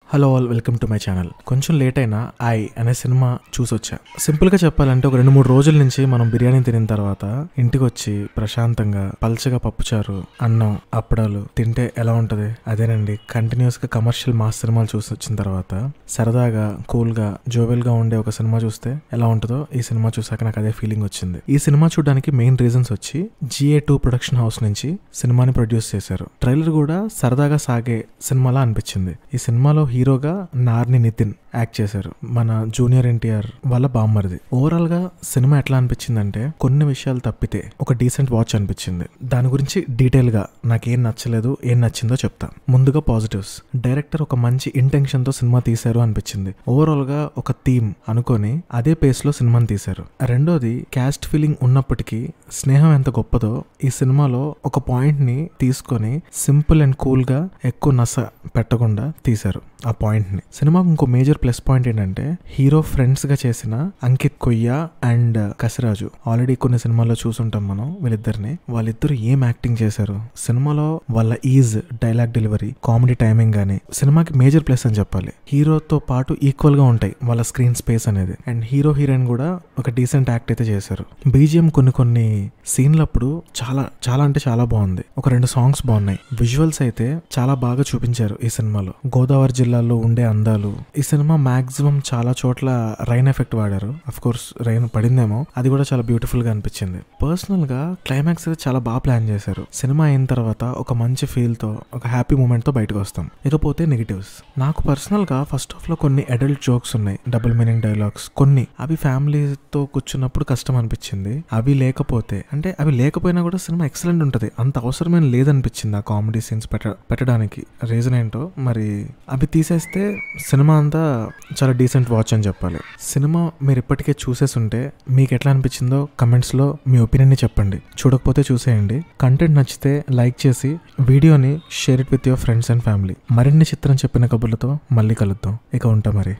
Hello all, welcome to my channel. కొంచెం late అయినా I అనే సినిమా చూసొచ్చా. సింపుల్గా చెప్పాలంటే ఒక 2-3 రోజుల నుంచి మనం బిర్యానీ తినిన తర్వాత ఇంటికి వచ్చి ప్రశాంతంగా పల్చగా పప్పుచారు, అన్నం, అప్పడాలు తింటే ఎలా ఉంటుంది? అదేనండి, కంటిన్యూస్గా కమర్షియల్ మాస్ సినిమాలు చూసి వచ్చిన తర్వాత సరదాగా, కూల్గా, జోవెల్గా ఉండే ఒక సినిమా చూస్తే ఎలా ఉంటుందో ఈ సినిమా చూసాక నాకు అదే ఫీలింగ్ వచ్చింది. ఈ సినిమా చూడడానికి మెయిన్ రీజన్స్ వచ్చి GA2 ప్రొడక్షన్ హౌస్ నుంచి సినిమాని ప్రొడ్యూస్ చేశారు. ట్రైలర్ కూడా సరదాగా సాగే సినిమాలా అనిపించింది. ఈ సినిమాలో హీరోగా నార్ని నితిన్ యాక్ట్ చేశారు, మన జూనియర్ ఎన్టీఆర్ వాళ్ళ బామ్మరిది. ఓవరాల్ గా సినిమా ఎట్లా అనిపించిందంటే కొన్ని విషయాలు తప్పితే ఒక డీసెంట్ వాచ్ అనిపించింది. దాని గురించి డీటెయిల్ గా నాకేం నచ్చలేదు, ఏం నచ్చిందో చెప్తా. ముందుగా పాజిటివ్స్. డైరెక్టర్ ఒక మంచి ఇంటెన్షన్ తో సినిమా తీశారు అనిపించింది. ఓవరాల్ గా ఒక థీమ్ అనుకొని అదే పేస్ లో సినిమాని తీశారు. రెండోది, క్యాస్ట్ ఫీలింగ్ ఉన్నప్పటికీ స్నేహం ఎంత గొప్పదో ఈ సినిమాలో ఒక పాయింట్ ని తీసుకొని సింపుల్ అండ్ కూల్ గా ఎక్కువ నస పెట్టకుండా తీశారు ఆ పాయింట్ ని. సినిమాకు ఇంకో మేజర్ ప్లస్ పాయింట్ ఏంటంటే హీరో ఫ్రెండ్స్ గా చేసిన అంకిత్ కొయ్య అండ్ కసిరాజు. ఆల్రెడీ కొన్ని సినిమాల్లో చూసుంటాం మనం వీళ్ళిద్దరిని. వాళ్ళిద్దరు ఏం యాక్టింగ్ చేశారు సినిమాలో. వాళ్ళ is, dialogue delivery, comedy timing గానీ సినిమాకి మేజర్ ప్లస్ అని చెప్పాలి. హీరోతో పాటు ఈక్వల్ గా ఉంటాయి వాళ్ళ స్క్రీన్ స్పేస్ అనేది. అండ్ హీరో హీరోయిన్ కూడా ఒక డీసెంట్ యాక్ట్ అయితే చేశారు. BGM కొన్ని సీన్లప్పుడు చాలా అంటే చాలా బాగుంది. ఒక 2 సాంగ్స్ బాగున్నాయి. విజువల్స్ అయితే చాలా బాగా చూపించారు ఈ సినిమాలో. గోదావరి జిల్లాలో ఉండే అందాలు. ఈ సినిమా మాక్సిమం చాలా చోట్ల రైన్ ఎఫెక్ట్ వాడారు. అఫ్ కోర్స్ రైన్ పడిందేమో, అది కూడా చాలా బ్యూటిఫుల్ గా అనిపించింది. పర్సనల్ గా క్లైమాక్స్ అయితే చాలా బాగా ప్లాన్ చేశారు. సినిమా అయిన తర్వాత ఒక మంచి ఫీల్ తో, ఒక హ్యాపీ మూమెంట్ తో బయటకు వస్తాం. ఇకపోతే నెగిటివ్స్. నాకు పర్సనల్ గా ఫస్ట్ హాఫ్ లో కొన్ని అడల్ట్ జోక్స్ ఉన్నాయి, డబుల్ మీనింగ్ డైలాగ్స్ కొన్ని. అవి ఫ్యామిలీతో కూర్చున్నప్పుడు కష్టం అనిపించింది. అవి లేకపోయినా కూడా సినిమా ఎక్సలెంట్ ఉంటది. అంత అవసరమైన లేదనిపించింది ఆ కామెడీ సీన్స్ పెట్టడానికి. రీజన్ ఏంటో మరి. అవి తీసేస్తే సినిమా అంతా చాలా డీసెంట్ వాచ్ అని చెప్పాలి. సినిమా మీరు ఇప్పటికే చూసేసి ఉంటే మీకు ఎట్లా అనిపించిందో కమెంట్స్ లో మీ ఒపీనియన్ ని చెప్పండి. చూడకపోతే చూసేయండి. కంటెంట్ నచ్చితే లైక్ చేసి వీడియోని share it with your friends and family. మరిన్ని చిత్రం చెప్పిన కబుర్లతో మళ్ళీ కలుద్దాం. ఇక ఉంటా మరి.